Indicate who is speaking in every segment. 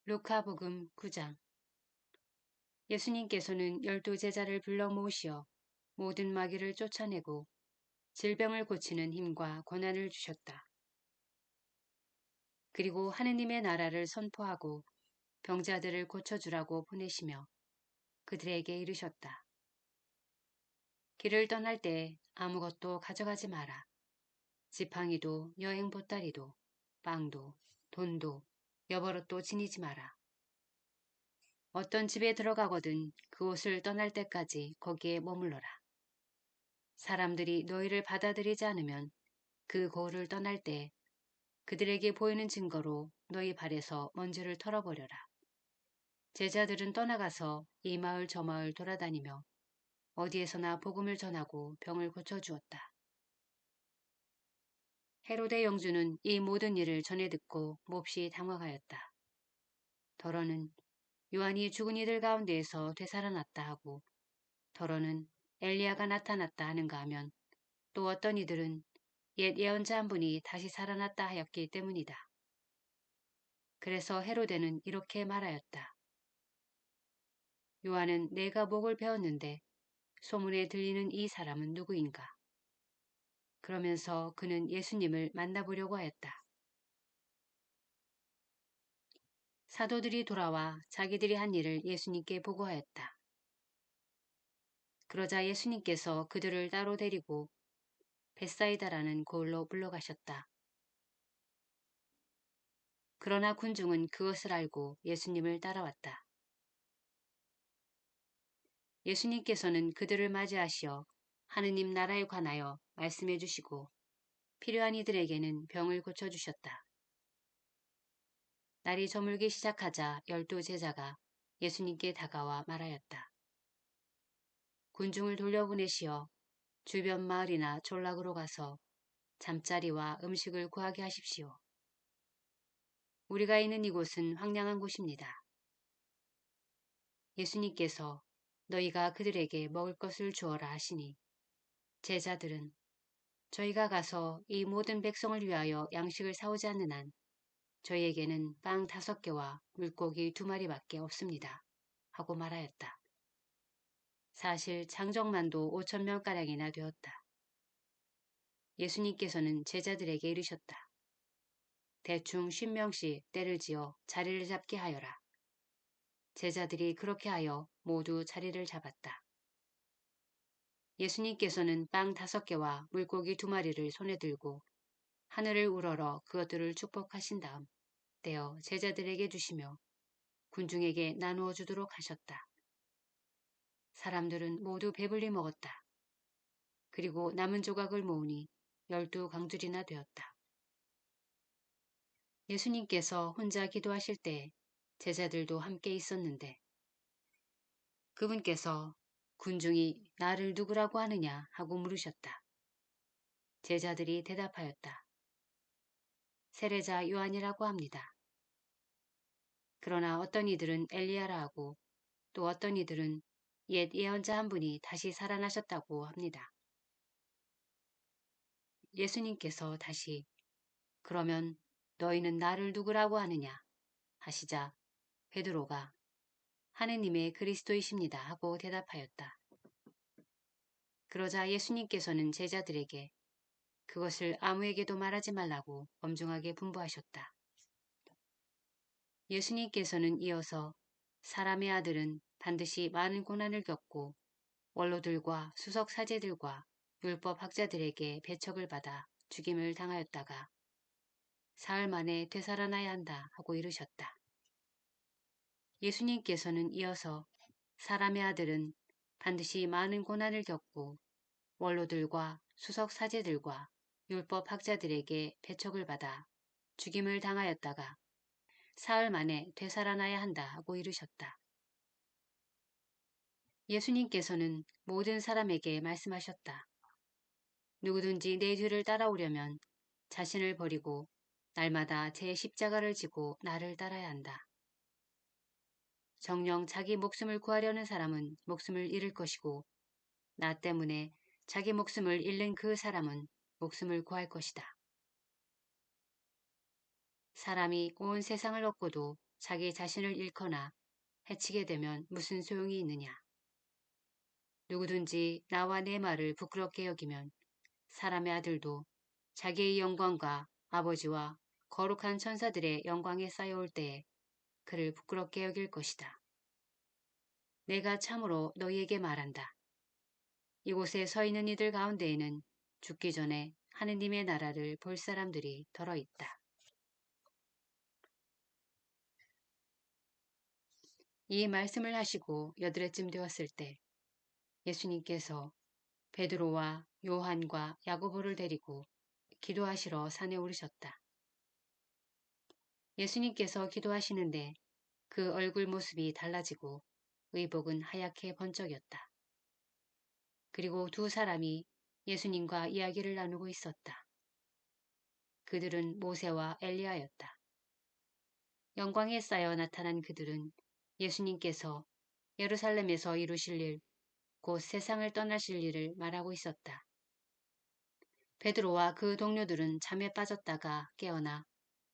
Speaker 1: 루카복음 9장. 예수님께서는 12제자를 불러 모으시어 모든 마귀를 쫓아내고 질병을 고치는 힘과 권한을 주셨다. 그리고 하느님의 나라를 선포하고 병자들을 고쳐주라고 보내시며 그들에게 이르셨다. 길을 떠날 때 아무것도 가져가지 마라. 지팡이도 여행 보따리도 빵도 돈도 여버릇도 지니지 마라. 어떤 집에 들어가거든 그곳을 떠날 때까지 거기에 머물러라. 사람들이 너희를 받아들이지 않으면 그 고을을 떠날 때 그들에게 보이는 증거로 너희 발에서 먼지를 털어버려라. 제자들은 떠나가서 이 마을 저 마을 돌아다니며 어디에서나 복음을 전하고 병을 고쳐주었다. 헤로데 영주는 이 모든 일을 전해 듣고 몹시 당황하였다. 더러는 요한이 죽은 이들 가운데에서 되살아났다 하고 더러는 엘리야가 나타났다 하는가 하면 또 어떤 이들은 옛 예언자 한 분이 다시 살아났다 하였기 때문이다. 그래서 헤로데는 이렇게 말하였다. 요한은 내가 목을 베었는데 소문에 들리는 이 사람은 누구인가? 그러면서 그는 예수님을 만나보려고 하였다. 사도들이 돌아와 자기들이 한 일을 예수님께 보고하였다. 그러자 예수님께서 그들을 따로 데리고 벳사이다라는 고을로 물러가셨다. 그러나 군중은 그것을 알고 예수님을 따라왔다. 예수님께서는 그들을 맞이하시어 하느님 나라에 관하여 말씀해 주시고 필요한 이들에게는 병을 고쳐주셨다. 날이 저물기 시작하자 12제자가 예수님께 다가와 말하였다. 군중을 돌려보내시어 주변 마을이나 졸락으로 가서 잠자리와 음식을 구하게 하십시오. 우리가 있는 이곳은 황량한 곳입니다. 예수님께서 너희가 그들에게 먹을 것을 주어라 하시니 제자들은 저희가 가서 이 모든 백성을 위하여 양식을 사오지 않는 한 저희에게는 빵 5개와 물고기 2마리밖에 없습니다. 하고 말하였다. 사실 장정만도 5,000명가량이나 되었다. 예수님께서는 제자들에게 이르셨다. 대충 50명씩 때를 지어 자리를 잡게 하여라. 제자들이 그렇게 하여 모두 자리를 잡았다. 예수님께서는 빵 5개와 물고기 2마리를 손에 들고 하늘을 우러러 그것들을 축복하신 다음 떼어 제자들에게 주시며 군중에게 나누어 주도록 하셨다. 사람들은 모두 배불리 먹었다. 그리고 남은 조각을 모으니 12강줄이나 되었다. 예수님께서 혼자 기도하실 때 제자들도 함께 있었는데 그분께서 군중이 나를 누구라고 하느냐 하고 물으셨다. 제자들이 대답하였다. 세례자 요한이라고 합니다. 그러나 어떤 이들은 엘리야라 하고 또 어떤 이들은 옛 예언자 한 분이 다시 살아나셨다고 합니다. 예수님께서 다시 그러면 너희는 나를 누구라고 하느냐 하시자 베드로가 하느님의 그리스도이십니다 하고 대답하였다. 그러자 예수님께서는 제자들에게 그것을 아무에게도 말하지 말라고 엄중하게 분부하셨다. 예수님께서는 이어서 사람의 아들은 반드시 많은 고난을 겪고 원로들과 수석 사제들과 율법 학자들에게 배척을 받아 죽임을 당하였다가 사흘 만에 되살아나야 한다 하고 이르셨다. 예수님께서는 이어서 사람의 아들은 반드시 많은 고난을 겪고 원로들과 수석 사제들과 율법 학자들에게 배척을 받아 죽임을 당하였다가 사흘 만에 되살아나야 한다 하고 이르셨다. 예수님께서는 모든 사람에게 말씀하셨다. 누구든지 내 뒤를 따라오려면 자신을 버리고 날마다 제 십자가를 지고 나를 따라야 한다. 정녕 자기 목숨을 구하려는 사람은 목숨을 잃을 것이고 나 때문에 자기 목숨을 잃는 그 사람은 목숨을 구할 것이다. 사람이 온 세상을 얻고도 자기 자신을 잃거나 해치게 되면 무슨 소용이 있느냐. 누구든지 나와 내 말을 부끄럽게 여기면 사람의 아들도 자기의 영광과 아버지와 거룩한 천사들의 영광에 쌓여올 때에 그를 부끄럽게 여길 것이다. 내가 참으로 너희에게 말한다. 이곳에 서 있는 이들 가운데에는 죽기 전에 하느님의 나라를 볼 사람들이 덜어 있다. 이 말씀을 하시고 여드레쯤 되었을 때 예수님께서 베드로와 요한과 야고보를 데리고 기도하시러 산에 오르셨다. 예수님께서 기도하시는데 그 얼굴 모습이 달라지고 의복은 하얗게 번쩍였다. 그리고 두 사람이 예수님과 이야기를 나누고 있었다. 그들은 모세와 엘리야였다. 영광에 쌓여 나타난 그들은 예수님께서 예루살렘에서 이루실 일, 곧 세상을 떠나실 일을 말하고 있었다. 베드로와 그 동료들은 잠에 빠졌다가 깨어나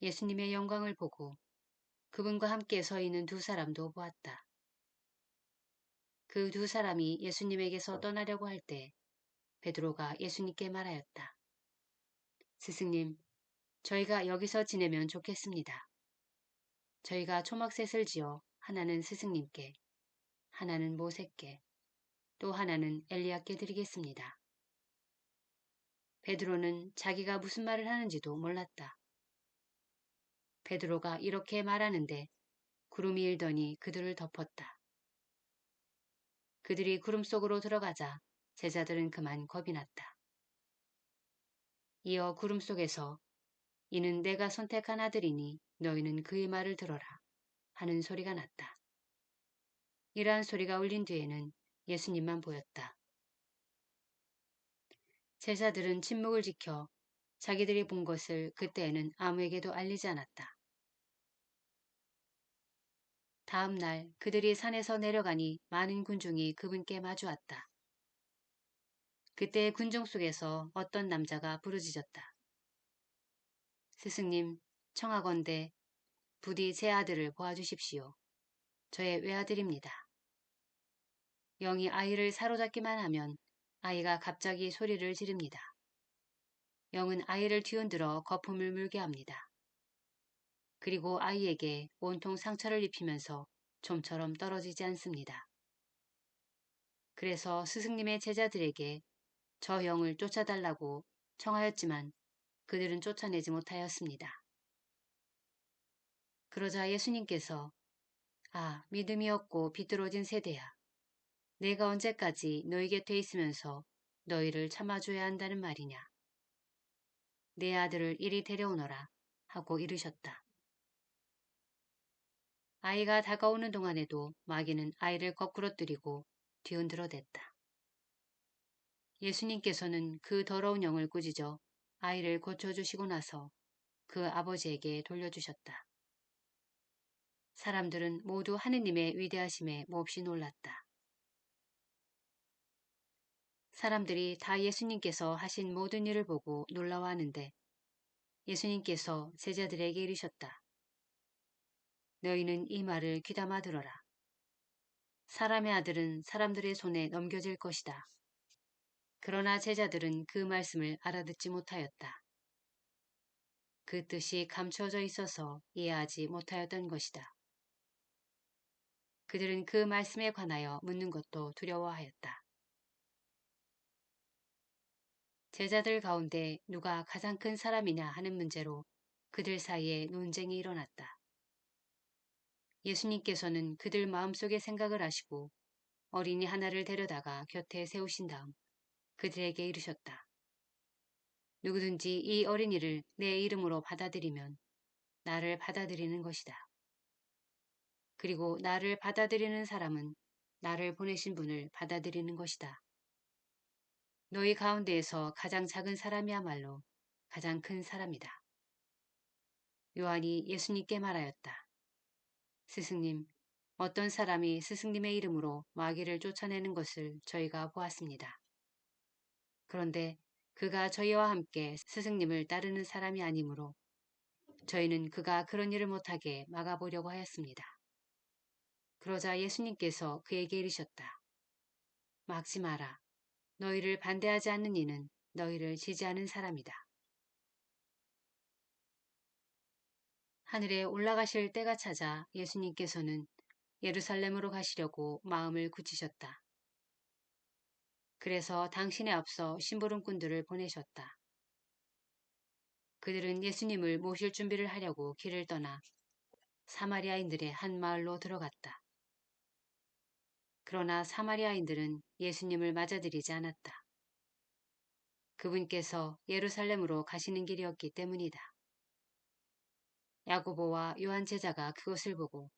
Speaker 1: 예수님의 영광을 보고 그분과 함께 서 있는 두 사람도 보았다. 그 두 사람이 예수님에게서 떠나려고 할 때 베드로가 예수님께 말하였다. 스승님, 저희가 여기서 지내면 좋겠습니다. 저희가 초막셋을 지어 하나는 스승님께, 하나는 모세께, 또 하나는 엘리야께 드리겠습니다. 베드로는 자기가 무슨 말을 하는지도 몰랐다. 베드로가 이렇게 말하는데 구름이 일더니 그들을 덮었다. 그들이 구름 속으로 들어가자 제자들은 그만 겁이 났다. 이어 구름 속에서 이는 내가 선택한 아들이니 너희는 그의 말을 들어라 하는 소리가 났다. 이러한 소리가 울린 뒤에는 예수님만 보였다. 제자들은 침묵을 지켜 자기들이 본 것을 그때에는 아무에게도 알리지 않았다. 다음 날 그들이 산에서 내려가니 많은 군중이 그분께 마주왔다. 그때 군중 속에서 어떤 남자가 부르짖었다. 스승님, 청하건대 부디 제 아들을 보아주십시오. 저의 외아들입니다. 영이 아이를 사로잡기만 하면 아이가 갑자기 소리를 지릅니다. 영은 아이를 뒤흔들어 거품을 물게 합니다. 그리고 아이에게 온통 상처를 입히면서 좀처럼 떨어지지 않습니다. 그래서 스승님의 제자들에게 저 영을 쫓아달라고 청하였지만 그들은 쫓아내지 못하였습니다. 그러자 예수님께서 믿음이 없고 비뚤어진 세대야. 내가 언제까지 너희 곁에 있으면서 너희를 참아줘야 한다는 말이냐. 내 아들을 이리 데려오너라 하고 이르셨다. 아이가 다가오는 동안에도 마귀는 아이를 거꾸로 뜨리고 뒤흔들어댔다. 예수님께서는 그 더러운 영을 꾸짖어 아이를 고쳐주시고 나서 그 아버지에게 돌려주셨다. 사람들은 모두 하느님의 위대하심에 몹시 놀랐다. 사람들이 다 예수님께서 하신 모든 일을 보고 놀라워하는데 예수님께서 제자들에게 이르셨다. 너희는 이 말을 귀담아 들어라. 사람의 아들은 사람들의 손에 넘겨질 것이다. 그러나 제자들은 그 말씀을 알아듣지 못하였다. 그 뜻이 감춰져 있어서 이해하지 못하였던 것이다. 그들은 그 말씀에 관하여 묻는 것도 두려워하였다. 제자들 가운데 누가 가장 큰 사람이냐 하는 문제로 그들 사이에 논쟁이 일어났다. 예수님께서는 그들 마음속의 생각을 아시고 어린이 하나를 데려다가 곁에 세우신 다음 그들에게 이르셨다. 누구든지 이 어린이를 내 이름으로 받아들이면 나를 받아들이는 것이다. 그리고 나를 받아들이는 사람은 나를 보내신 분을 받아들이는 것이다. 너희 가운데에서 가장 작은 사람이야말로 가장 큰 사람이다. 요한이 예수님께 말하였다. 스승님, 어떤 사람이 스승님의 이름으로 마귀를 쫓아내는 것을 저희가 보았습니다. 그런데 그가 저희와 함께 스승님을 따르는 사람이 아니므로 저희는 그가 그런 일을 못하게 막아보려고 하였습니다. 그러자 예수님께서 그에게 이르셨다. 막지 마라. 너희를 반대하지 않는 이는 너희를 지지하는 사람이다. 하늘에 올라가실 때가 찾아 예수님께서는 예루살렘으로 가시려고 마음을 굳히셨다. 그래서 당신에 앞서 심부름꾼들을 보내셨다. 그들은 예수님을 모실 준비를 하려고 길을 떠나 사마리아인들의 한 마을로 들어갔다. 그러나 사마리아인들은 예수님을 맞아들이지 않았다. 그분께서 예루살렘으로 가시는 길이었기 때문이다. 야고보와 요한 제자가 그것을 보고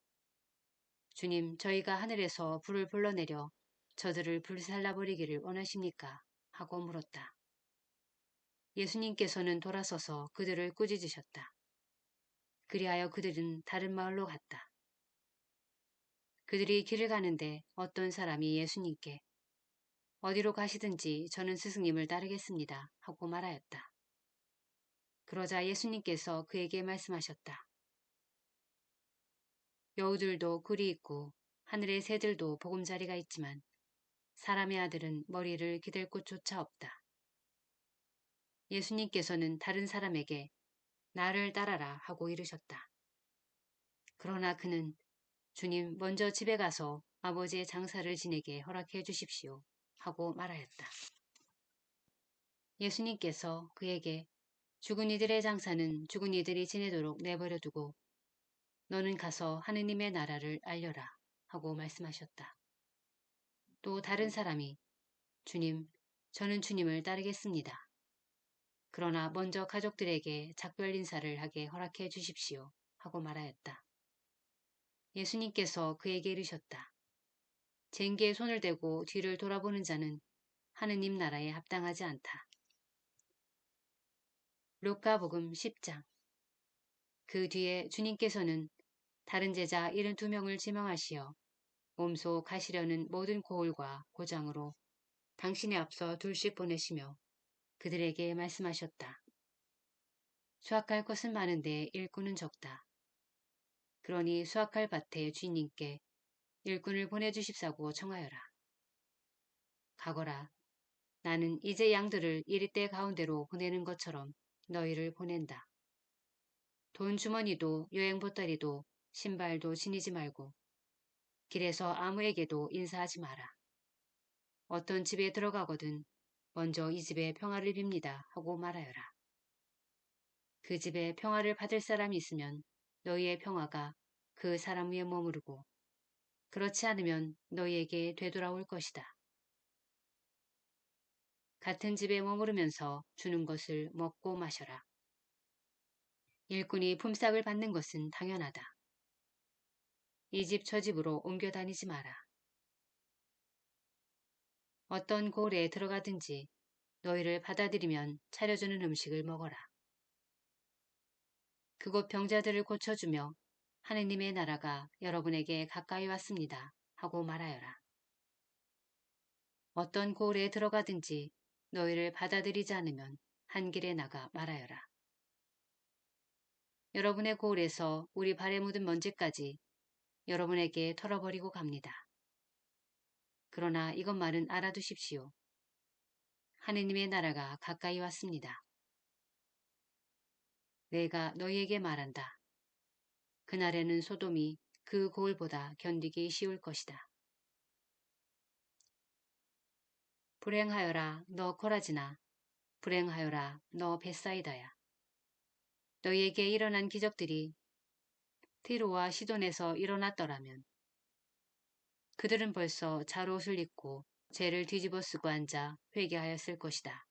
Speaker 1: 주님, 저희가 하늘에서 불을 불러내려 저들을 불살라버리기를 원하십니까? 하고 물었다. 예수님께서는 돌아서서 그들을 꾸짖으셨다. 그리하여 그들은 다른 마을로 갔다. 그들이 길을 가는데 어떤 사람이 예수님께 어디로 가시든지 저는 스승님을 따르겠습니다. 하고 말하였다. 그러자 예수님께서 그에게 말씀하셨다. 여우들도 굴이 있고 하늘의 새들도 보금자리가 있지만 사람의 아들은 머리를 기댈 곳조차 없다. 예수님께서는 다른 사람에게 나를 따라라 하고 이르셨다. 그러나 그는 주님 먼저 집에 가서 아버지의 장사를 지내게 허락해 주십시오 하고 말하였다. 예수님께서 그에게 죽은 이들의 장사는 죽은 이들이 지내도록 내버려 두고 너는 가서 하느님의 나라를 알려라 하고 말씀하셨다. 또 다른 사람이 주님, 저는 주님을 따르겠습니다. 그러나 먼저 가족들에게 작별 인사를 하게 허락해 주십시오 하고 말하였다. 예수님께서 그에게 이르셨다. 쟁기에 손을 대고 뒤를 돌아보는 자는 하느님 나라에 합당하지 않다. 루카복음 10장. 그 뒤에 주님께서는 다른 제자 72명을 지명하시어 몸소 가시려는 모든 고을과 고장으로 당신의 앞서 둘씩 보내시며 그들에게 말씀하셨다. 수확할 것은 많은데 일꾼은 적다. 그러니 수확할 밭의 주인님께 일꾼을 보내주십사고 청하여라. 가거라. 나는 이제 양들을 이리떼 가운데로 보내는 것처럼 너희를 보낸다. 돈 주머니도 여행 보따리도 신발도 지니지 말고 길에서 아무에게도 인사하지 마라. 어떤 집에 들어가거든 먼저 이 집에 평화를 빕니다 하고 말하여라. 그 집에 평화를 받을 사람이 있으면 너희의 평화가 그 사람 위에 머무르고 그렇지 않으면 너희에게 되돌아올 것이다. 같은 집에 머무르면서 주는 것을 먹고 마셔라. 일꾼이 품삯을 받는 것은 당연하다. 이 집 저 집으로 옮겨 다니지 마라. 어떤 고을에 들어가든지 너희를 받아들이면 차려주는 음식을 먹어라. 그곳 병자들을 고쳐주며 하느님의 나라가 여러분에게 가까이 왔습니다 하고 말하여라. 어떤 고을에 들어가든지 너희를 받아들이지 않으면 한 길에 나가 말하여라. 여러분의 고을에서 우리 발에 묻은 먼지까지 여러분에게 털어버리고 갑니다. 그러나 이것만은 알아두십시오. 하느님의 나라가 가까이 왔습니다. 내가 너희에게 말한다. 그날에는 소돔이 그 고을보다 견디기 쉬울 것이다. 불행하여라 너 코라지나. 불행하여라 너 벳사이다야. 너희에게 일어난 기적들이 티로와 시돈에서 일어났더라면 그들은 벌써 잘옷을 입고 죄를 뒤집어 쓰고 앉아 회개하였을 것이다.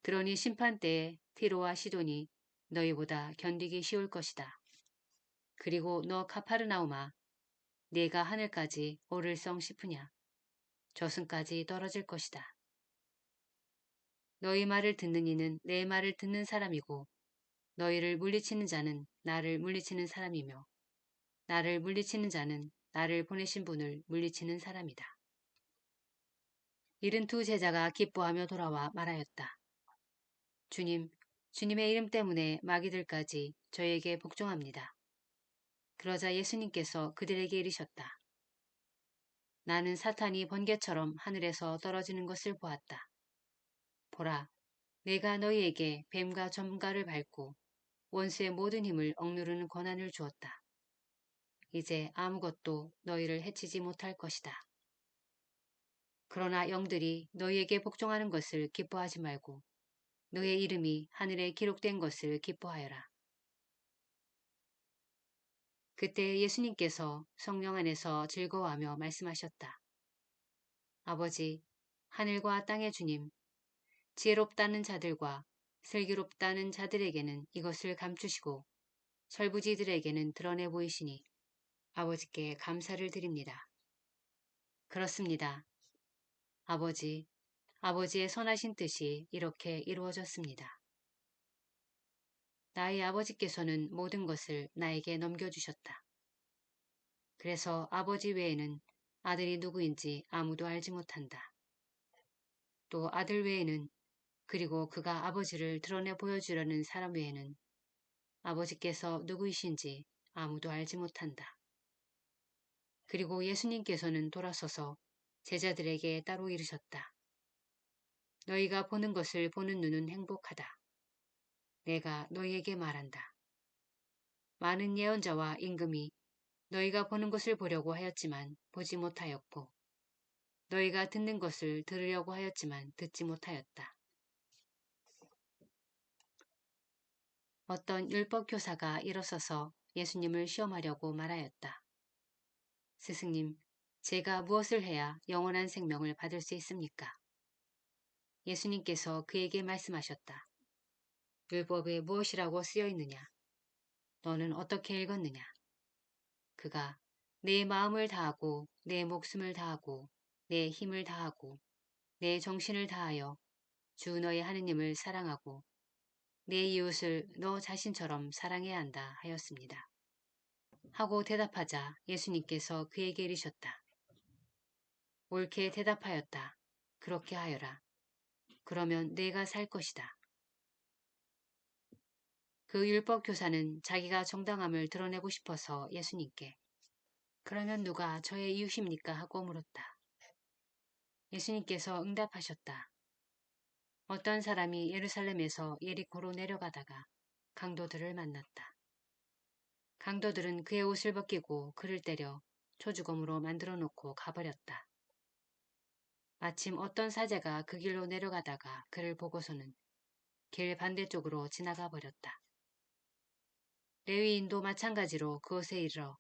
Speaker 1: 그러니 심판 때에 티로와 시돈이 너희보다 견디기 쉬울 것이다. 그리고 너 카파르나우마, 네가 하늘까지 오를성 싶으냐? 저승까지 떨어질 것이다. 너희 말을 듣는 이는 내 말을 듣는 사람이고 너희를 물리치는 자는 나를 물리치는 사람이며 나를 물리치는 자는 나를 보내신 분을 물리치는 사람이다. 72 제자가 기뻐하며 돌아와 말하였다. 주님, 주님의 이름 때문에 마귀들까지 저에게 복종합니다. 그러자 예수님께서 그들에게 이르셨다. 나는 사탄이 번개처럼 하늘에서 떨어지는 것을 보았다. 보라, 내가 너희에게 뱀과 점가를 밟고 원수의 모든 힘을 억누르는 권한을 주었다. 이제 아무것도 너희를 해치지 못할 것이다. 그러나 영들이 너희에게 복종하는 것을 기뻐하지 말고 너의 이름이 하늘에 기록된 것을 기뻐하여라. 그때 예수님께서 성령 안에서 즐거워하며 말씀하셨다. 아버지, 하늘과 땅의 주님, 지혜롭다는 자들과 슬기롭다는 자들에게는 이것을 감추시고 철부지들에게는 드러내 보이시니 아버지께 감사를 드립니다. 그렇습니다. 아버지, 아버지의 선하신 뜻이 이렇게 이루어졌습니다. 나의 아버지께서는 모든 것을 나에게 넘겨주셨다. 그래서 아버지 외에는 아들이 누구인지 아무도 알지 못한다. 또 아들 외에는 그리고 그가 아버지를 드러내 보여주려는 사람 외에는 아버지께서 누구이신지 아무도 알지 못한다. 그리고 예수님께서는 돌아서서 제자들에게 따로 이르셨다. 너희가 보는 것을 보는 눈은 행복하다. 내가 너희에게 말한다. 많은 예언자와 임금이 너희가 보는 것을 보려고 하였지만 보지 못하였고 너희가 듣는 것을 들으려고 하였지만 듣지 못하였다. 어떤 율법 교사가 일어서서 예수님을 시험하려고 말하였다. 스승님, 제가 무엇을 해야 영원한 생명을 받을 수 있습니까? 예수님께서 그에게 말씀하셨다. 율법에 무엇이라고 쓰여 있느냐? 너는 어떻게 읽었느냐? 그가 내 마음을 다하고 내 목숨을 다하고 내 힘을 다하고 내 정신을 다하여 주 너의 하느님을 사랑하고 내 이웃을 너 자신처럼 사랑해야 한다 하였습니다. 하고 대답하자 예수님께서 그에게 이르셨다. 옳게 대답하였다. 그렇게 하여라. 그러면 내가 살 것이다. 그 율법 교사는 자기가 정당함을 드러내고 싶어서 예수님께 그러면 누가 저의 이웃입니까? 하고 물었다. 예수님께서 응답하셨다. 어떤 사람이 예루살렘에서 예리코로 내려가다가 강도들을 만났다. 강도들은 그의 옷을 벗기고 그를 때려 초주검으로 만들어 놓고 가버렸다. 마침 어떤 사제가 그 길로 내려가다가 그를 보고서는 길 반대쪽으로 지나가 버렸다. 레위인도 마찬가지로 그곳에 이르러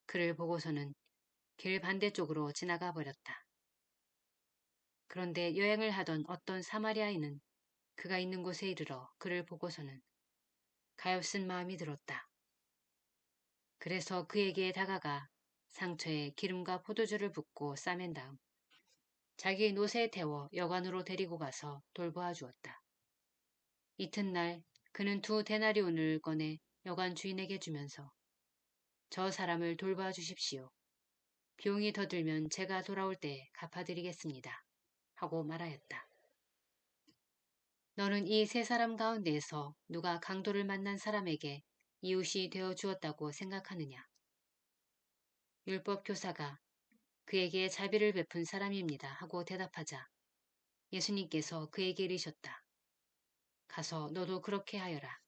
Speaker 1: 그를 보고서는 길 반대쪽으로 지나가 버렸다. 그런데 여행을 하던 어떤 사마리아인은 그가 있는 곳에 이르러 그를 보고서는 가엾은 마음이 들었다. 그래서 그에게 다가가 상처에 기름과 포도주를 붓고 싸맨 다음 자기 노새에 태워 여관으로 데리고 가서 돌보아 주었다. 이튿날 그는 2데나리온을 꺼내 여관 주인에게 주면서 저 사람을 돌봐 주십시오. 비용이 더 들면 제가 돌아올 때 갚아드리겠습니다. 하고 말하였다. 너는 이 세 사람 가운데에서 누가 강도를 만난 사람에게 이웃이 되어 주었다고 생각하느냐? 율법 교사가 그에게 자비를 베푼 사람입니다. 하고 대답하자 예수님께서 그에게 이르셨다. 가서 너도 그렇게 하여라.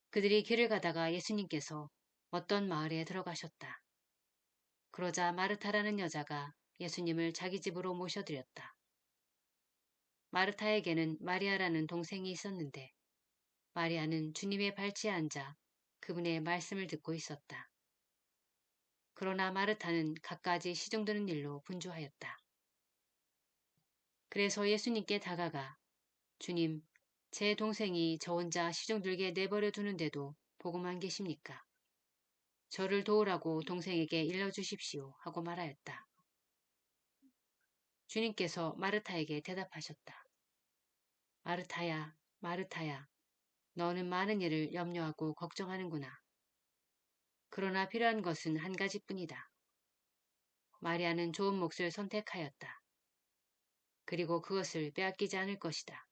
Speaker 1: 그들이 길을 가다가 예수님께서 어떤 마을에 들어가셨다. 그러자 마르타라는 여자가 예수님을 자기 집으로 모셔드렸다. 마르타에게는 마리아라는 동생이 있었는데 마리아는 주님의 발치에 앉아 그분의 말씀을 듣고 있었다. 그러나 마르타는 갖가지 시중드는 일로 분주하였다. 그래서 예수님께 다가가 주님, 제 동생이 저 혼자 시중들게 내버려 두는데도 보고만 계십니까? 저를 도우라고 동생에게 일러주십시오 하고 말하였다. 주님께서 마르타에게 대답하셨다. 마르타야, 마르타야, 너는 많은 일을 염려하고 걱정하는구나. 그러나 필요한 것은 한 가지뿐이다. 마리아는 좋은 몫을 선택하였다. 그리고 그것을 빼앗기지 않을 것이다.